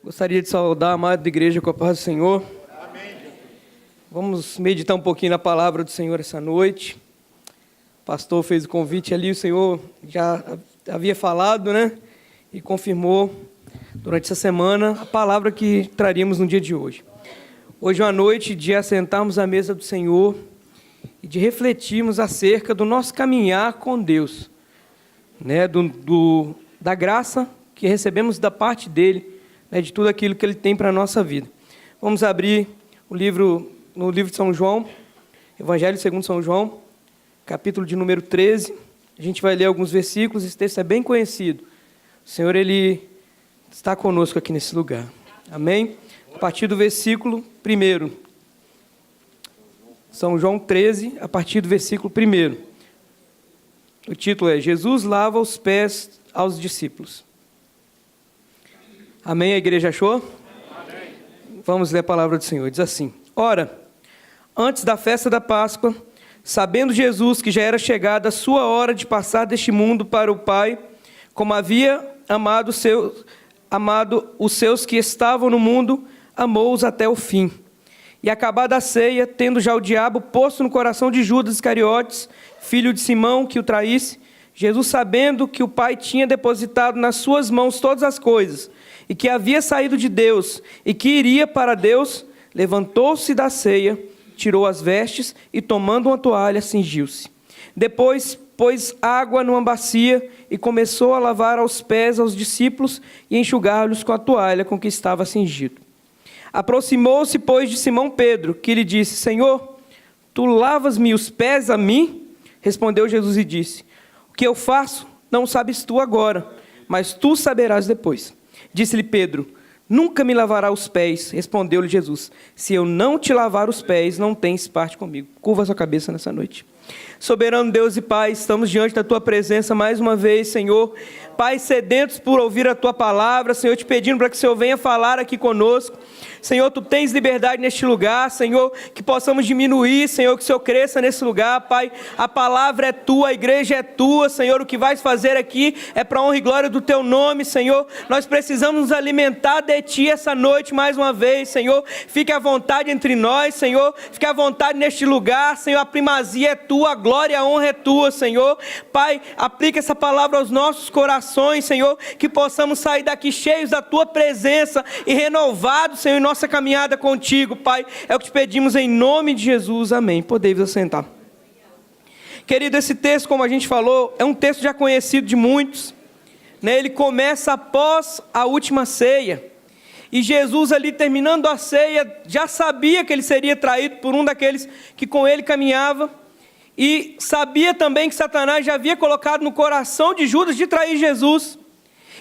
Gostaria de saudar a amada igreja com a paz do Senhor. Amém. Vamos meditar um pouquinho na palavra do Senhor essa noite. O pastor fez o convite ali, o Senhor já havia falado, né? E confirmou durante essa semana a palavra que traríamos no dia de hoje. Hoje é uma noite de assentarmos à mesa do Senhor e de refletirmos acerca do nosso caminhar com Deus, né? Da graça que recebemos da parte dEle, né? De tudo aquilo que Ele tem para a nossa vida. Vamos abrir no livro de São João, Evangelho segundo São João, capítulo de número 13. A gente vai ler alguns versículos, esse texto é bem conhecido. O Senhor, Ele está conosco aqui nesse lugar. Amém? A partir do versículo 1. São João 13, a partir do versículo 1. O título é: Jesus lava os pés aos discípulos. Amém? A igreja achou? Amém. Vamos ler a palavra do Senhor. Diz assim: Ora, antes da festa da Páscoa, sabendo Jesus que já era chegada a sua hora de passar deste mundo para o Pai, como havia amado os seus que estavam no mundo, amou-os até o fim. E acabada a ceia, tendo já o diabo posto no coração de Judas Iscariotes, filho de Simão, que o traísse, Jesus, sabendo que o Pai tinha depositado nas suas mãos todas as coisas, e que havia saído de Deus, e que iria para Deus, levantou-se da ceia, tirou as vestes, e tomando uma toalha, cingiu-se. Depois pôs água numa bacia, e começou a lavar aos pés aos discípulos, e enxugar-lhes com a toalha com que estava cingido. Aproximou-se, pois, de Simão Pedro, que lhe disse: Senhor, tu lavas-me os pés a mim? Respondeu Jesus e disse: O que eu faço, não sabes tu agora, mas tu saberás depois. Disse-lhe Pedro: Nunca me lavará os pés. Respondeu-lhe Jesus: Se eu não te lavar os pés, não tens parte comigo. Curva a sua cabeça nessa noite. Soberano Deus e Pai, estamos diante da Tua presença mais uma vez, Senhor. Pai, sedentos por ouvir a Tua palavra, Senhor, te pedindo para que o Senhor venha falar aqui conosco. Senhor, Tu tens liberdade neste lugar, Senhor, que possamos diminuir, Senhor, que o Senhor cresça nesse lugar, Pai. A palavra é Tua, a igreja é Tua, Senhor. O que vais fazer aqui é para a honra e glória do Teu nome, Senhor. Nós precisamos nos alimentar de Ti essa noite mais uma vez, Senhor. Fique à vontade entre nós, Senhor. Fique à vontade neste lugar, Senhor. A primazia é Tua, a glória e a honra é Tua, Senhor. Pai, aplica essa palavra aos nossos corações, Senhor, que possamos sair daqui cheios da Tua presença e renovados, Senhor, em nossa caminhada contigo, Pai. É o que te pedimos em nome de Jesus, amém. Podeis assentar. Querido, esse texto, como a gente falou, é um texto já conhecido de muitos, né? Ele começa após a última ceia, e Jesus ali terminando a ceia, já sabia que ele seria traído por um daqueles que com ele caminhava, e sabia também que Satanás já havia colocado no coração de Judas de trair Jesus.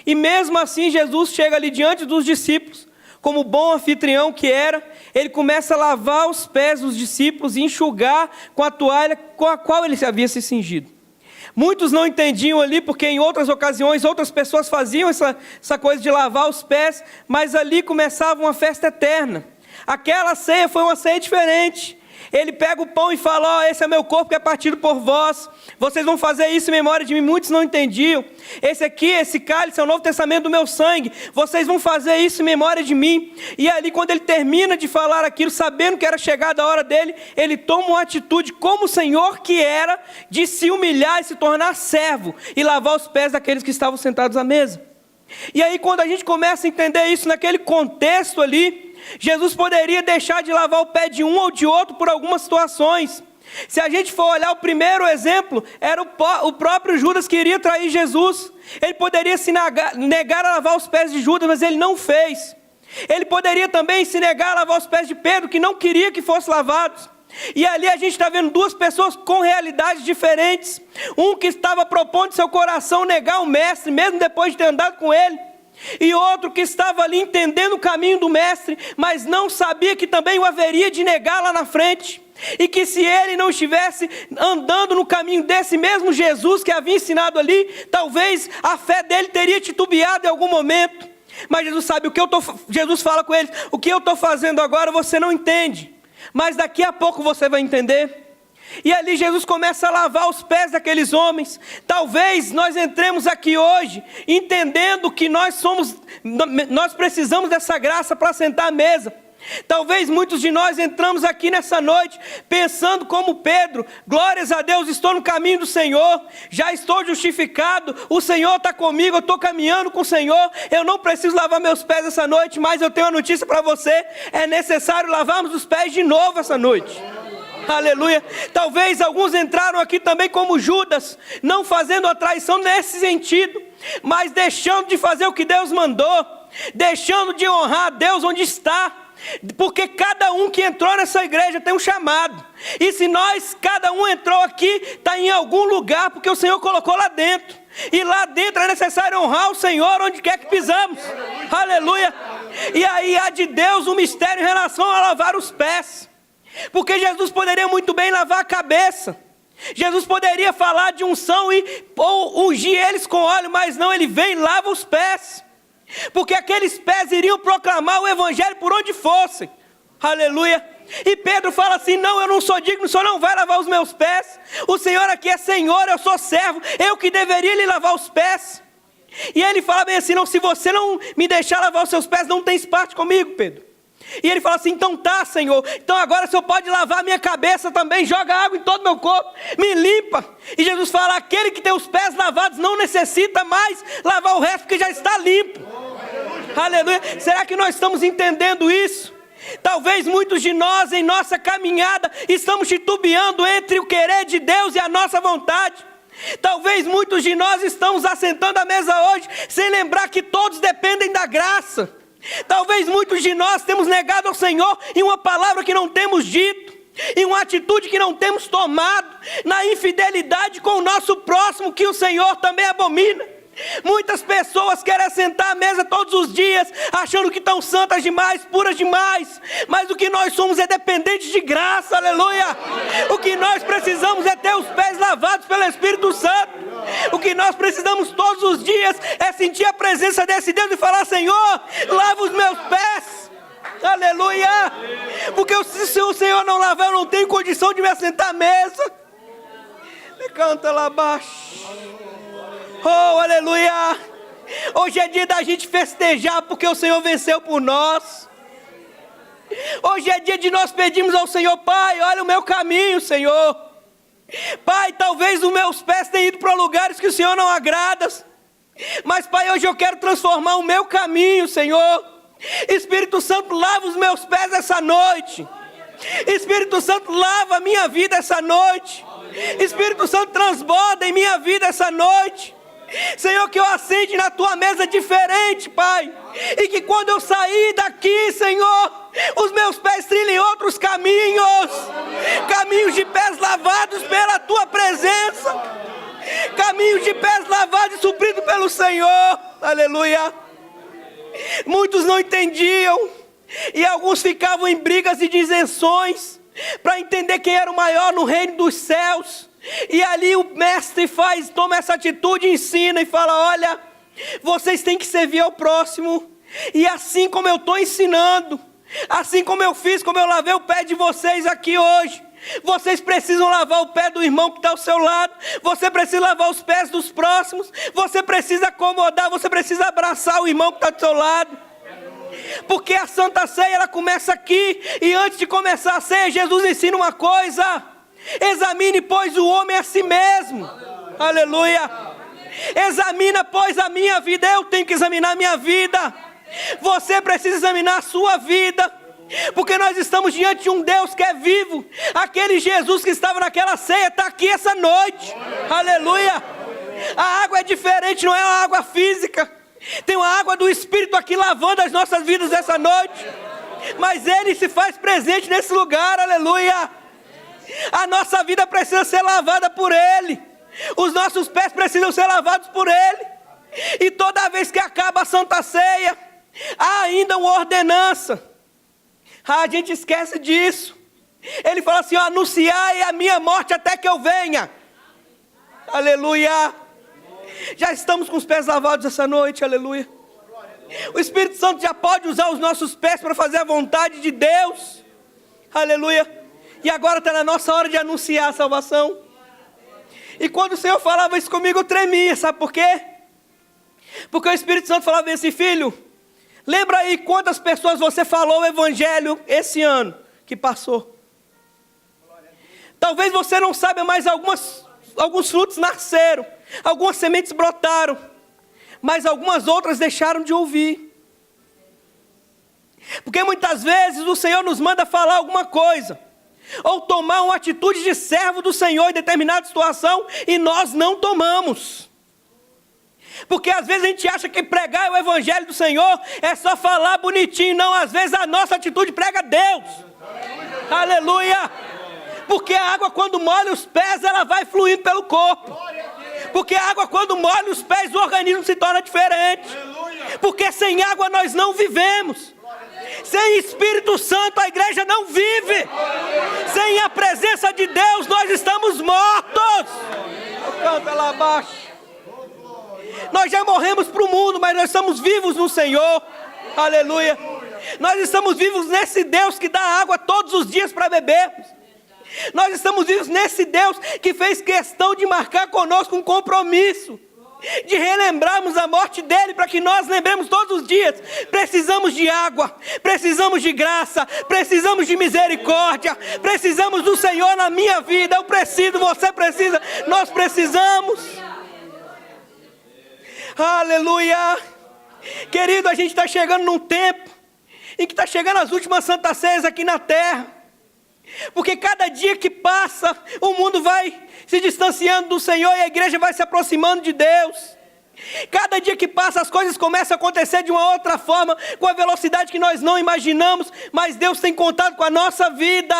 E mesmo assim Jesus chega ali diante dos discípulos, como bom anfitrião que era, ele começa a lavar os pés dos discípulos e enxugar com a toalha com a qual ele havia se cingido. Muitos não entendiam ali, porque em outras ocasiões outras pessoas faziam essa coisa de lavar os pés, mas ali começava uma festa eterna. Aquela ceia foi uma ceia diferente. Ele pega o pão e fala: ó, esse é meu corpo que é partido por vós, vocês vão fazer isso em memória de mim. Muitos não entendiam. Esse cálice é o Novo Testamento do meu sangue, vocês vão fazer isso em memória de mim. E ali, quando ele termina de falar aquilo, sabendo que era chegada a hora dele, ele toma uma atitude como o Senhor que era, de se humilhar e se tornar servo, e lavar os pés daqueles que estavam sentados à mesa. E aí, quando a gente começa a entender isso naquele contexto ali, Jesus poderia deixar de lavar o pé de um ou de outro por algumas situações. Se a gente for olhar o primeiro exemplo, era o próprio Judas que iria trair Jesus. Ele poderia se negar a lavar os pés de Judas, mas ele não fez. Ele poderia também se negar a lavar os pés de Pedro, que não queria que fossem lavados. E ali a gente está vendo duas pessoas com realidades diferentes. Um que estava propondo em seu coração negar o mestre, mesmo depois de ter andado com ele. E outro que estava ali entendendo o caminho do mestre, mas não sabia que também o haveria de negar lá na frente. E que se ele não estivesse andando no caminho desse mesmo Jesus que havia ensinado ali, talvez a fé dele teria titubeado em algum momento. Mas Jesus sabe Jesus fala com eles: o que eu estou fazendo agora você não entende, mas daqui a pouco você vai entender. E ali Jesus começa a lavar os pés daqueles homens. Talvez nós entremos aqui hoje entendendo que nós precisamos dessa graça para sentar à mesa. Talvez muitos de nós entramos aqui nessa noite pensando como Pedro: glórias a Deus, estou no caminho do Senhor, já estou justificado, o Senhor está comigo, eu estou caminhando com o Senhor, eu não preciso lavar meus pés essa noite. Mas eu tenho uma notícia para você: é necessário lavarmos os pés de novo essa noite. Aleluia. Talvez alguns entraram aqui também como Judas, não fazendo a traição nesse sentido, mas deixando de fazer o que Deus mandou, deixando de honrar a Deus onde está. Porque cada um que entrou nessa igreja tem um chamado. E se cada um entrou aqui, está em algum lugar, porque o Senhor colocou lá dentro. E lá dentro é necessário honrar o Senhor onde quer que pisamos. Aleluia. E aí há de Deus um mistério em relação a lavar os pés. Porque Jesus poderia muito bem lavar a cabeça. Jesus poderia falar de unção ou ungir eles com óleo, mas não, ele vem e lava os pés. Porque aqueles pés iriam proclamar o evangelho por onde fossem. Aleluia. E Pedro fala assim: não, eu não sou digno, o Senhor não vai lavar os meus pés. O Senhor aqui é Senhor, eu sou servo, eu que deveria lhe lavar os pés. E ele fala bem assim: não, se você não me deixar lavar os seus pés, não tens parte comigo, Pedro. E ele fala assim: então tá, Senhor, então agora o Senhor pode lavar a minha cabeça também, joga água em todo o meu corpo, me limpa. E Jesus fala: aquele que tem os pés lavados não necessita mais lavar o resto, porque já está limpo. Aleluia. Será que nós estamos entendendo isso? Talvez muitos de nós em nossa caminhada estamos titubeando entre o querer de Deus e a nossa vontade. Talvez muitos de nós estamos assentando à mesa hoje sem lembrar que todos dependem da graça. Talvez muitos de nós temos negado ao Senhor em uma palavra que não temos dito, em uma atitude que não temos tomado, na infidelidade com o nosso próximo que o Senhor também abomina. Muitas pessoas querem sentar à mesa todos os dias, achando que estão santas demais, puras demais, mas o que nós somos é dependentes de graça, aleluia. O que nós precisamos é ter os pés lavados pelo Espírito Santo. O que nós precisamos todos os dias é sentir a presença desse Deus e falar: Senhor, lava os meus pés. Aleluia. Porque se o Senhor não lavar, eu não tenho condição de me assentar à mesa. Canta lá abaixo. Oh, aleluia. Hoje é dia da gente festejar, porque o Senhor venceu por nós. Hoje é dia de nós pedirmos ao Senhor: Pai, olha o meu caminho, Senhor. Pai, talvez os meus pés tenham ido para lugares que o Senhor não agrada, mas Pai, hoje eu quero transformar o meu caminho, Senhor. Espírito Santo, lava os meus pés essa noite. Espírito Santo, lava a minha vida essa noite. Espírito Santo, transborda em minha vida essa noite. Senhor, que eu assente na tua mesa diferente, Pai, e que quando eu sair daqui, Senhor, os meus pés trilhem outros caminhos, caminhos de pés lavados pela tua presença, caminhos de pés lavados e supridos pelo Senhor. Aleluia. Muitos não entendiam, e alguns ficavam em brigas e disenções para entender quem era o maior no reino dos céus. E ali o mestre toma essa atitude, ensina e fala: olha, vocês têm que servir ao próximo. E assim como eu estou ensinando, assim como eu fiz, como eu lavei o pé de vocês aqui hoje, vocês precisam lavar o pé do irmão que está ao seu lado. Você precisa lavar os pés dos próximos. Você precisa acomodar, você precisa abraçar o irmão que está do seu lado. Porque a Santa Ceia, ela começa aqui. E antes de começar a ceia, Jesus ensina uma coisa: examine, pois, o homem a si mesmo. Aleluia. Examina, pois, a minha vida. Eu tenho que examinar a minha vida. Você precisa examinar a sua vida, porque nós estamos diante de um Deus que é vivo. Aquele Jesus que estava naquela ceia está aqui essa noite. Aleluia. A água é diferente, não é uma água física. Tem uma água do Espírito aqui lavando as nossas vidas essa noite. Mas Ele se faz presente nesse lugar. Aleluia. A nossa vida precisa ser lavada por Ele. Os nossos pés precisam ser lavados por Ele. E toda vez que acaba a Santa Ceia, há ainda uma ordenança. A gente esquece disso. Ele fala assim: anunciai a minha morte até que eu venha. Aleluia. Já estamos com os pés lavados essa noite, aleluia. O Espírito Santo já pode usar os nossos pés para fazer a vontade de Deus. Aleluia. E agora está na nossa hora de anunciar a salvação. E quando o Senhor falava isso comigo, eu tremia, sabe por quê? Porque o Espírito Santo falava assim: filho, lembra aí quantas pessoas você falou o evangelho esse ano que passou. Talvez você não saiba, mas alguns frutos nasceram, algumas sementes brotaram, mas algumas outras deixaram de ouvir. Porque muitas vezes o Senhor nos manda falar alguma coisa, ou tomar uma atitude de servo do Senhor em determinada situação, e nós não tomamos. Porque às vezes a gente acha que pregar o evangelho do Senhor é só falar bonitinho. Não, às vezes a nossa atitude prega Deus. Aleluia. Porque a água, quando molha os pés, ela vai fluindo pelo corpo. Porque a água, quando molha os pés, o organismo se torna diferente. Porque sem água nós não vivemos. Sem Espírito Santo a igreja não vive. Sem a presença de Deus nós estamos mortos. Canta lá abaixo. Nós já morremos para o mundo, mas nós estamos vivos no Senhor. Aleluia. Nós estamos vivos nesse Deus que dá água todos os dias para bebermos. Nós estamos vivos nesse Deus que fez questão de marcar conosco um compromisso, de relembrarmos a morte dele, para que nós lembremos todos os dias. Precisamos de água, precisamos de graça, precisamos de misericórdia, precisamos do Senhor na minha vida. Eu preciso, você precisa, nós precisamos. Aleluia. Querido, a gente está chegando num tempo em que está chegando as últimas santas ceias aqui na terra. Porque cada dia que passa, o mundo vai se distanciando do Senhor e a igreja vai se aproximando de Deus. Cada dia que passa, as coisas começam a acontecer de uma outra forma, com a velocidade que nós não imaginamos, mas Deus tem contado com a nossa vida.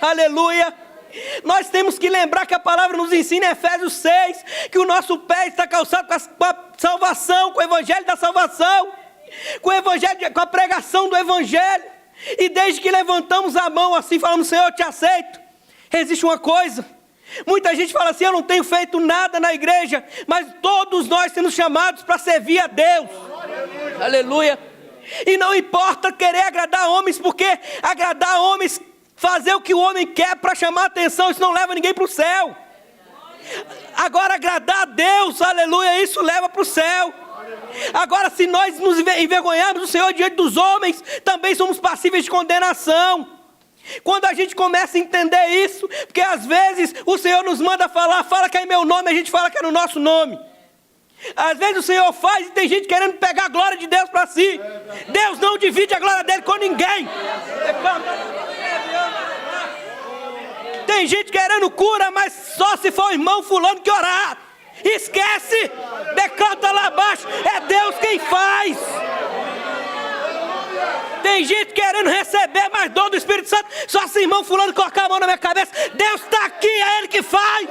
Aleluia. Nós temos que lembrar que a palavra nos ensina em Efésios 6, que o nosso pé está calçado com a salvação, com o evangelho da salvação, com o evangelho, com a pregação do evangelho. E desde que levantamos a mão assim, falamos: Senhor, eu te aceito. Existe uma coisa, muita gente fala assim: eu não tenho feito nada na igreja, mas todos nós temos chamados para servir a Deus. Aleluia. E não importa querer agradar homens, porque agradar homens, fazer o que o homem quer para chamar atenção, isso não leva ninguém para o céu. Agora agradar a Deus, aleluia, isso leva para o céu. Agora, se nós nos envergonharmos do Senhor diante dos homens, também somos passíveis de condenação. Quando a gente começa a entender isso, porque às vezes o Senhor nos manda falar: fala que é em meu nome, a gente fala que é no nosso nome. Às vezes o Senhor faz e tem gente querendo pegar a glória de Deus para si. Deus não divide a glória dele com ninguém. Tem gente querendo cura, mas só se for o irmão fulano que orar. Esquece, decanta lá abaixo, é Deus quem faz. Tem gente querendo receber mais dom do Espírito Santo, só se irmão fulano colocar a mão na minha cabeça. Deus está aqui, é Ele que faz.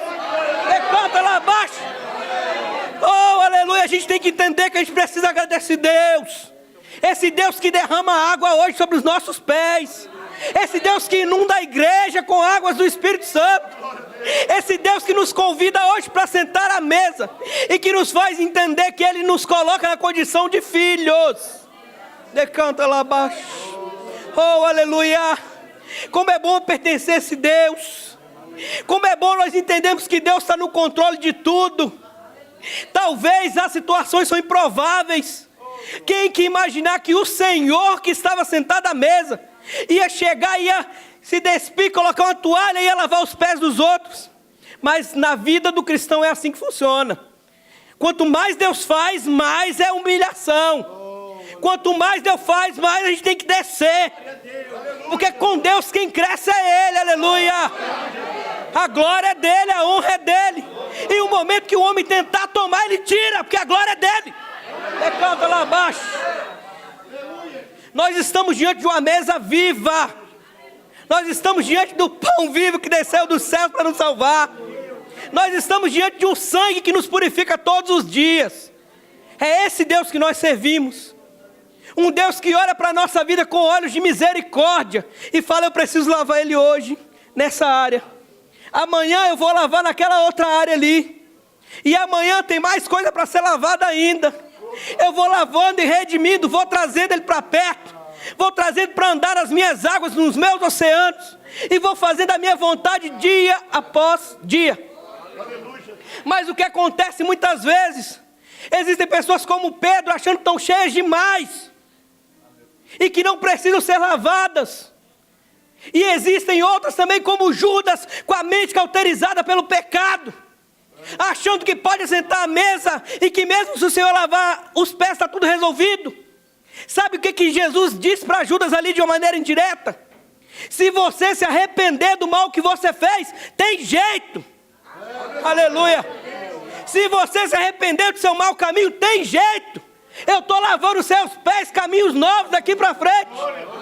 Decanta lá abaixo. Oh, aleluia, a gente tem que entender que a gente precisa agradecer Deus. Esse Deus que derrama água hoje sobre os nossos pés. Esse Deus que inunda a igreja com águas do Espírito Santo. Esse Deus que nos convida hoje para sentar à mesa e que nos faz entender que Ele nos coloca na condição de filhos. Decanta lá abaixo. Oh, aleluia. Como é bom pertencer a esse Deus. Como é bom nós entendermos que Deus está no controle de tudo. Talvez as situações são improváveis. Quem que imaginar que o Senhor que estava sentado à mesa ia chegar, ia se despir, colocar uma toalha e ia lavar os pés dos outros? Mas na vida do cristão é assim que funciona. Quanto mais Deus faz, mais é humilhação. Quanto mais Deus faz, mais a gente tem que descer. Porque com Deus quem cresce é Ele, aleluia. A glória é dele, a honra é dele. E o momento que o homem tentar tomar, ele tira, porque a glória é dele. Decanta lá abaixo. Nós estamos diante de uma mesa viva. Nós estamos diante do pão vivo que desceu do céu para nos salvar. Nós estamos diante de um sangue que nos purifica todos os dias. É esse Deus que nós servimos. Um Deus que olha para a nossa vida com olhos de misericórdia e fala: eu preciso lavar ele hoje, nessa área. Amanhã eu vou lavar naquela outra área ali. E amanhã tem mais coisa para ser lavada ainda. Eu vou lavando e redimindo, vou trazendo ele para perto. vou trazendo para andar as minhas águas nos meus oceanos, e vou fazendo a minha vontade dia após dia. Mas o que acontece muitas vezes, existem pessoas como Pedro achando que estão cheias demais, e que não precisam ser lavadas. E existem outras também como Judas, com a mente cauterizada pelo pecado, achando que pode sentar à mesa, e que mesmo se o Senhor lavar os pés está tudo resolvido. Sabe o que Jesus disse para Judas ali de uma maneira indireta? Se você se arrepender do mal que você fez, tem jeito. Aleluia. Se você se arrepender do seu mau caminho, tem jeito. Eu estou lavando os seus pés, caminhos novos daqui para frente.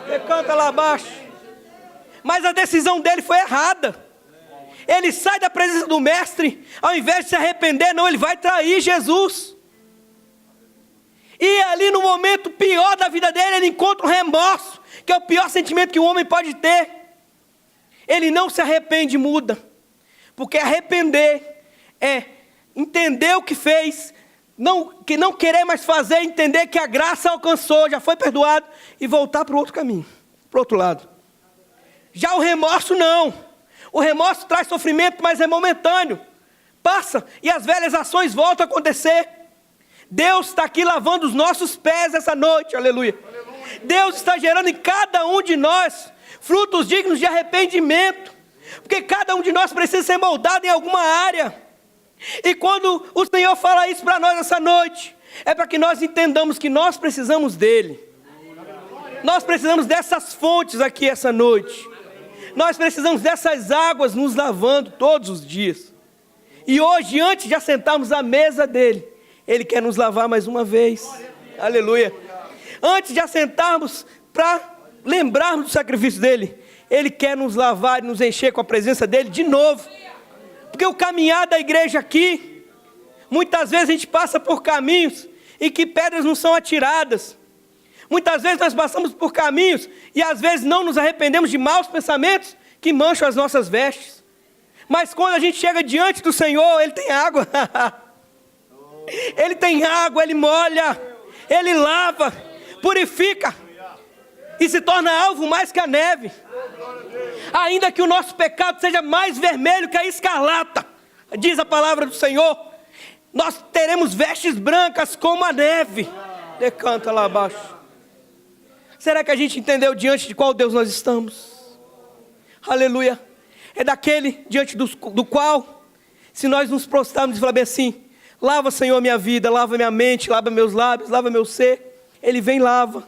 Você canta lá abaixo. Mas a decisão dele foi errada. Ele sai da presença do mestre, ao invés de se arrepender, não, ele vai trair Jesus. E ali no momento pior da vida dele, ele encontra um remorso, que é o pior sentimento que um homem pode ter. Ele não se arrepende e muda. Porque arrepender é entender o que fez, que não querer mais fazer, entender que a graça alcançou, já foi perdoado, e voltar para o outro caminho, para o outro lado. Já o remorso não. O remorso traz sofrimento, mas é momentâneo. Passa e as velhas ações voltam a acontecer. Deus está aqui lavando os nossos pés essa noite, aleluia. Deus está gerando em cada um de nós frutos dignos de arrependimento. Porque cada um de nós precisa ser moldado em alguma área. E quando o Senhor fala isso para nós essa noite, é para que nós entendamos que nós precisamos dEle. Nós precisamos dessas fontes aqui essa noite. Nós precisamos dessas águas nos lavando todos os dias. E hoje, antes de assentarmos à mesa dEle, Ele quer nos lavar mais uma vez. Aleluia. Antes de assentarmos para lembrarmos do sacrifício dEle, Ele quer nos lavar e nos encher com a presença dEle de novo. Porque o caminhar da igreja aqui, muitas vezes a gente passa por caminhos em que pedras não são atiradas. Muitas vezes nós passamos por caminhos e às vezes não nos arrependemos de maus pensamentos que mancham as nossas vestes. Mas quando a gente chega diante do Senhor, Ele tem água. Ele tem água, Ele molha, Ele lava, purifica e se torna alvo mais que a neve. Ainda que o nosso pecado seja mais vermelho que a escarlata, diz a palavra do Senhor, nós teremos vestes brancas como a neve. Decanta lá abaixo. Será que a gente entendeu diante de qual Deus nós estamos? Aleluia. É daquele diante do qual, se nós nos prostrarmos e falar bem assim, lava, Senhor, minha vida, lava minha mente, lava meus lábios, lava meu ser. Ele vem e lava.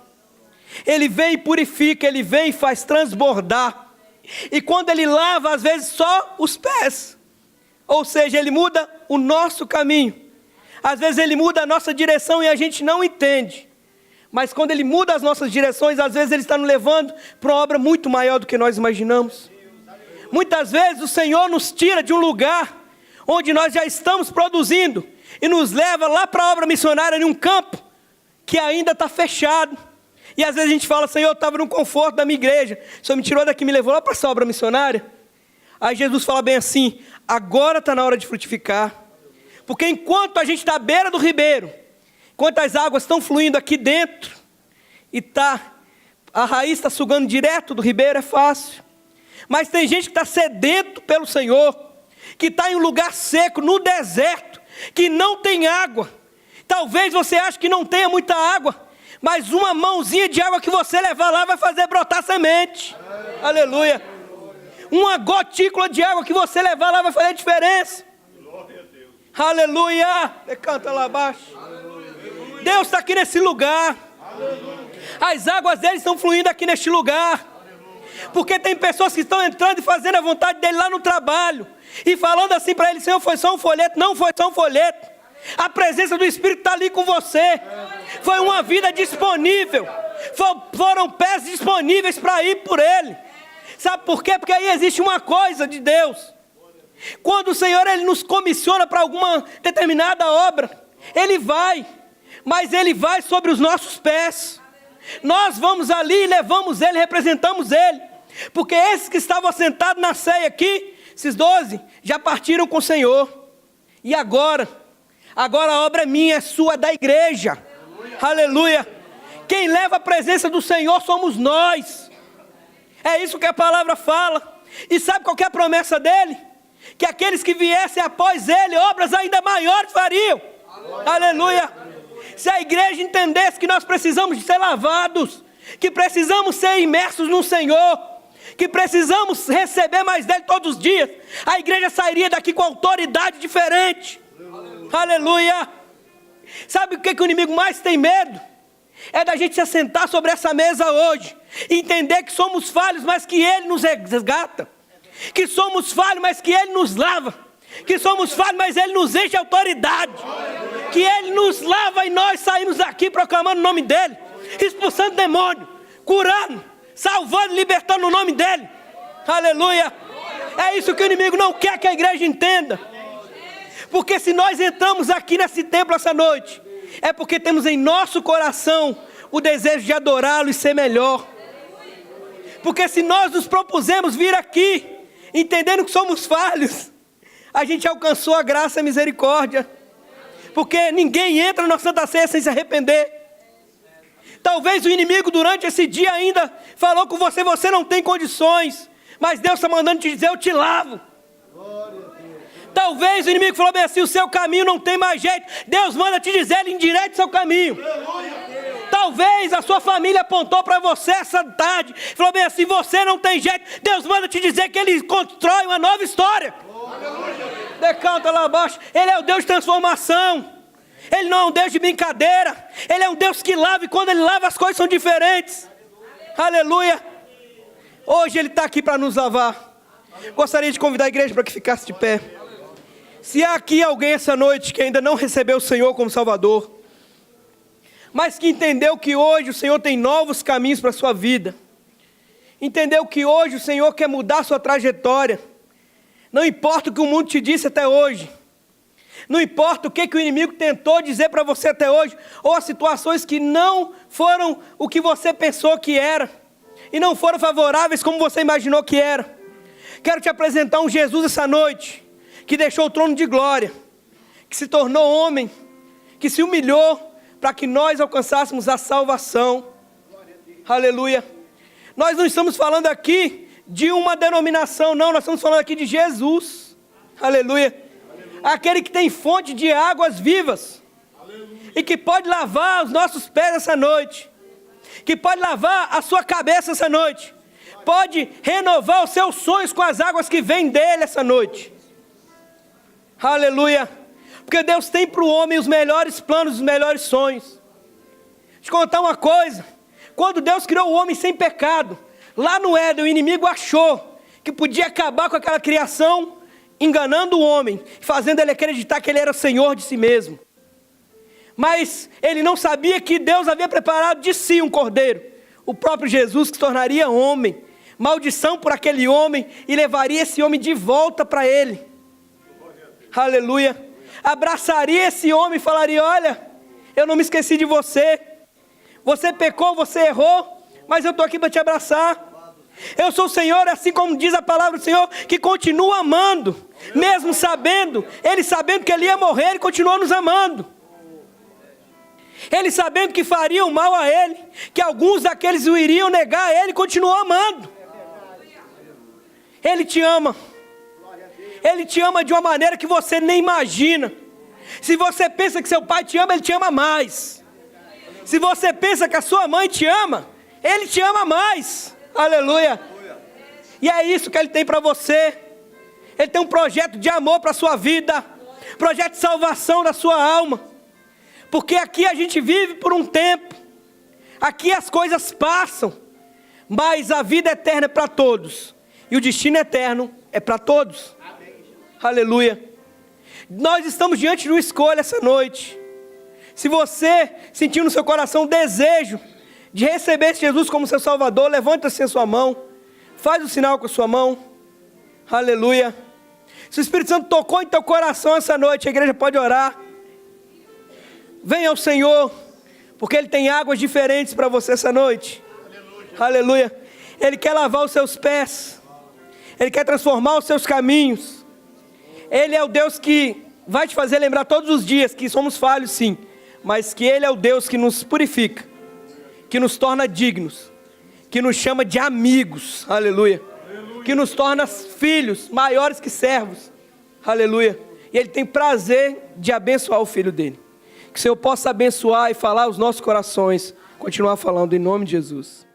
Ele vem e purifica, Ele vem e faz transbordar. E quando Ele lava, às vezes só os pés. Ou seja, Ele muda o nosso caminho. Às vezes Ele muda a nossa direção e a gente não entende. Mas quando Ele muda as nossas direções, às vezes Ele está nos levando para uma obra muito maior do que nós imaginamos. Muitas vezes o Senhor nos tira de um lugar onde nós já estamos produzindo e nos leva lá para a obra missionária em um campo que ainda está fechado. E às vezes a gente fala, Senhor, eu estava no conforto da minha igreja, o Senhor me tirou daqui e me levou lá para essa obra missionária. Aí Jesus fala bem assim, agora está na hora de frutificar. Porque enquanto a gente está à beira do ribeiro, enquanto as águas estão fluindo aqui dentro, e a raiz está sugando direto do ribeiro, é fácil. Mas tem gente que está sedento pelo Senhor, que está em um lugar seco, no deserto, que não tem água. Talvez você ache que não tenha muita água, mas uma mãozinha de água que você levar lá vai fazer brotar semente. Aleluia. Uma gotícula de água que você levar lá vai fazer diferença. Aleluia. Canta lá abaixo. Deus está aqui nesse lugar. As águas dele estão fluindo aqui neste lugar. Porque tem pessoas que estão entrando e fazendo a vontade dele lá no trabalho. E falando assim para ele, Senhor, foi só um folheto. Não foi só um folheto. A presença do Espírito está ali com você. Foi uma vida disponível. Foram pés disponíveis para ir por Ele. Sabe por quê? Porque aí existe uma coisa de Deus. Quando o Senhor Ele nos comissiona para alguma determinada obra, Ele vai. Mas Ele vai sobre os nossos pés. Nós vamos ali e levamos Ele, representamos Ele. Porque esses que estavam sentados na ceia aqui, esses 12, já partiram com o Senhor. E agora a obra é minha, é sua, da igreja. Aleluia. Quem leva a presença do Senhor somos nós. É isso que a palavra fala. E sabe qual que é a promessa dele? Que aqueles que viessem após ele, obras ainda maiores fariam. Aleluia. Se a igreja entendesse que nós precisamos de ser lavados, que precisamos ser imersos no Senhor, que precisamos receber mais dele todos os dias, a igreja sairia daqui com autoridade diferente. Aleluia. Sabe o que o inimigo mais tem medo? É da gente se assentar sobre essa mesa hoje e entender que somos falhos, mas que ele nos resgata. Que somos falhos, mas que ele nos lava. Que somos falhos, mas ele nos enche de autoridade. Que ele nos lava e nós saímos daqui proclamando o nome dele, expulsando demônio, curando, salvando, libertando o nome dele. Aleluia. É isso que o inimigo não quer que a igreja entenda. Porque se nós entramos aqui nesse templo essa noite, é porque temos em nosso coração o desejo de adorá-lo e ser melhor. Porque se nós nos propusemos vir aqui, entendendo que somos falhos, a gente alcançou a graça e a misericórdia. Porque ninguém entra na Santa Ceia sem se arrepender. Talvez o inimigo durante esse dia ainda falou com você, você não tem condições, mas Deus está mandando te dizer, eu te lavo. Talvez o inimigo falou bem assim, o seu caminho não tem mais jeito, Deus manda te dizer, ele endireita o seu caminho. Talvez a sua família apontou para você essa tarde, falou bem assim, você não tem jeito, Deus manda te dizer que ele constrói uma nova história. Decanta lá abaixo, ele é o Deus de transformação. Ele não é um Deus de brincadeira. Ele é um Deus que lava, e quando ele lava as coisas são diferentes. Aleluia. Hoje ele está aqui para nos lavar. Gostaria de convidar a igreja para que ficasse de pé. Se há aqui alguém essa noite que ainda não recebeu o Senhor como Salvador, mas que entendeu que hoje o Senhor tem novos caminhos para a sua vida, entendeu que hoje o Senhor quer mudar a sua trajetória, não importa o que o mundo te disse até hoje, não importa o que o inimigo tentou dizer para você até hoje, ou as situações que não foram o que você pensou que era, e não foram favoráveis como você imaginou que era. Quero te apresentar um Jesus essa noite, que deixou o trono de glória, que se tornou homem, que se humilhou para que nós alcançássemos a salvação. Aleluia. Nós não estamos falando aqui de uma denominação, não, nós estamos falando aqui de Jesus. Aleluia. Aquele que tem fonte de águas vivas, e que pode lavar os nossos pés essa noite, que pode lavar a sua cabeça essa noite, pode renovar os seus sonhos com as águas que vêm dele essa noite. Aleluia. Porque Deus tem para o homem os melhores planos, os melhores sonhos. Deixa eu te contar uma coisa. Quando Deus criou o homem sem pecado, lá no Éden, o inimigo achou que podia acabar com aquela criação, enganando o homem, fazendo ele acreditar que ele era senhor de si mesmo. Mas ele não sabia que Deus havia preparado de si um cordeiro, o próprio Jesus, que se tornaria homem, maldição por aquele homem, e levaria esse homem de volta para ele. Aleluia. Abraçaria esse homem e falaria, olha, eu não me esqueci de você, você pecou, você errou, mas eu estou aqui para te abraçar. Eu sou o Senhor, assim como diz a palavra do Senhor, que continua amando, mesmo sabendo, ele sabendo que ele ia morrer, ele continuou nos amando. Ele sabendo que fariam mal a ele, que alguns daqueles o iriam negar, ele continuou amando. Ele te ama. Ele te ama de uma maneira que você nem imagina. Se você pensa que seu pai te ama, ele te ama mais. Se você pensa que a sua mãe te ama, ele te ama mais. Aleluia. E é isso que ele tem para você. Ele tem um projeto de amor para a sua vida, projeto de salvação da sua alma. Porque aqui a gente vive por um tempo, aqui as coisas passam, mas a vida eterna é para todos, e o destino eterno é para todos. Amém. Aleluia. Nós estamos diante de uma escolha essa noite. Se você sentiu no seu coração o desejo de receber Jesus como seu Salvador, levanta assim a sua mão, faz o sinal com a sua mão. Aleluia. Se o Espírito Santo tocou em teu coração essa noite, a igreja pode orar. Venha ao Senhor, porque Ele tem águas diferentes para você essa noite. Aleluia. Aleluia. Ele quer lavar os seus pés, Ele quer transformar os seus caminhos. Ele é o Deus que vai te fazer lembrar todos os dias que somos falhos sim, mas que Ele é o Deus que nos purifica que nos torna dignos, que nos chama de amigos, aleluia, que nos torna filhos maiores que servos, aleluia, e Ele tem prazer de abençoar o Filho dele. Que o Senhor possa abençoar e falar aos nossos corações, continuar falando em nome de Jesus.